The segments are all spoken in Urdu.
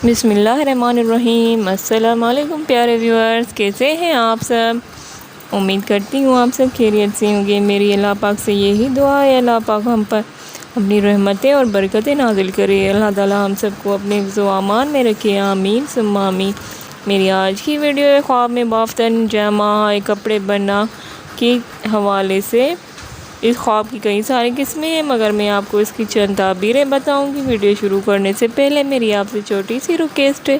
بسم اللہ الرحمن الرحیم۔ السلام علیکم پیارے ویورز، کیسے ہیں آپ سب؟ امید کرتی ہوں آپ سب خیریت سے ہوں گے۔ میری اللہ پاک سے یہی دعا ہے، اللہ پاک ہم پر اپنی رحمتیں اور برکتیں نازل کرے، اللہ تعالی ہم سب کو اپنے حفظ و امان میں رکھے، آمین ثم آمین۔ میری آج کی ویڈیو ہے خواب میں بافتن جامہ کپڑے بننا کے حوالے سے۔ اس خواب کی کئی ساری قسمیں ہیں، مگر میں آپ کو اس کی چند تعبیریں بتاؤں گی۔ ویڈیو شروع کرنے سے پہلے میری آپ سے چھوٹی سی ریکویسٹ ہے،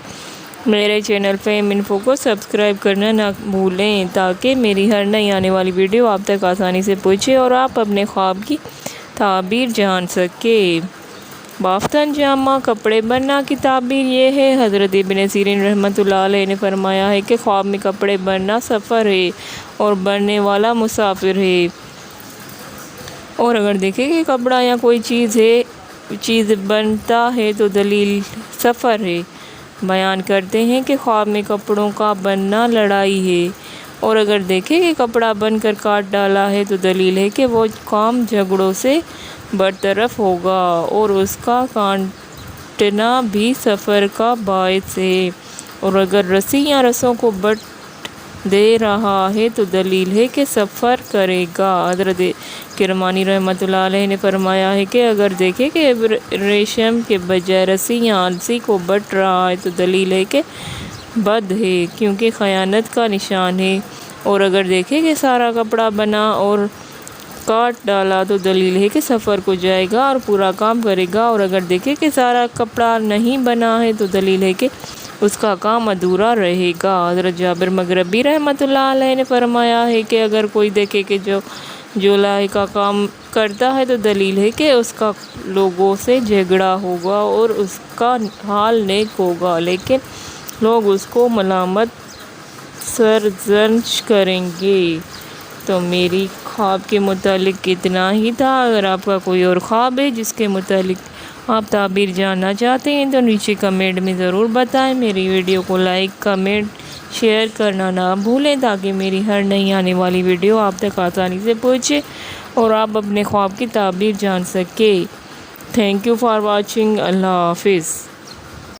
میرے چینل فہم انفو کو سبسکرائب کرنا نہ بھولیں، تاکہ میری ہر نئی آنے والی ویڈیو آپ تک آسانی سے پہنچے اور آپ اپنے خواب کی تعبیر جان سکیں۔ بافتن جامہ کپڑے بننا کی تعبیر یہ ہے۔ حضرت ابن سیرین رحمۃ اللہ علیہ نے فرمایا ہے کہ خواب میں کپڑے بننا سفر ہے اور بننے والا مسافر ہے، اور اگر دیکھیں کہ کپڑا یا کوئی چیز بنتا ہے تو دلیل سفر ہے۔ بیان کرتے ہیں کہ خواب میں کپڑوں کا بننا لڑائی ہے، اور اگر دیکھیں کہ کپڑا بن کر کاٹ ڈالا ہے تو دلیل ہے کہ وہ کام جھگڑوں سے برطرف ہوگا، اور اس کا کاٹنا بھی سفر کا باعث ہے، اور اگر رسی یا رسوں کو بٹ دے رہا ہے تو دلیل ہے کہ سفر کرے گا۔ حضرت کرمانی رحمۃ اللہ علیہ نے فرمایا ہے کہ اگر دیکھیں کہ ریشم کے بجائے رسی یا آلسی کو بٹ رہا ہے تو دلیل ہے کہ بد ہے، کیونکہ خیانت کا نشان ہے، اور اگر دیکھیں کہ سارا کپڑا بنا اور کاٹ ڈالا تو دلیل ہے کہ سفر کو جائے گا اور پورا کام کرے گا، اور اگر دیکھیں کہ سارا کپڑا نہیں بنا ہے تو دلیل ہے کہ اس کا کام ادھورا رہے گا۔ حضرت جابر مغربی رحمۃ اللہ علیہ نے فرمایا ہے کہ اگر کوئی دیکھے کہ جو لائی کا کام کرتا ہے تو دلیل ہے کہ اس کا لوگوں سے جھگڑا ہوگا اور اس کا حال نیک ہوگا، لیکن لوگ اس کو ملامت سرزنش کریں گے۔ تو میری خواب کے متعلق اتنا ہی تھا۔ اگر آپ کا کوئی اور خواب ہے جس کے متعلق آپ تعبیر جاننا چاہتے ہیں تو نیچے کمنٹ میں ضرور بتائیں۔ میری ویڈیو کو لائک، کمنٹ، شیئر کرنا نہ بھولیں، تاکہ میری ہر نئی آنے والی ویڈیو آپ تک آسانی سے پہنچے اور آپ اپنے خواب کی تعبیر جان سکیں۔ Thank you for watching. اللہ حافظ۔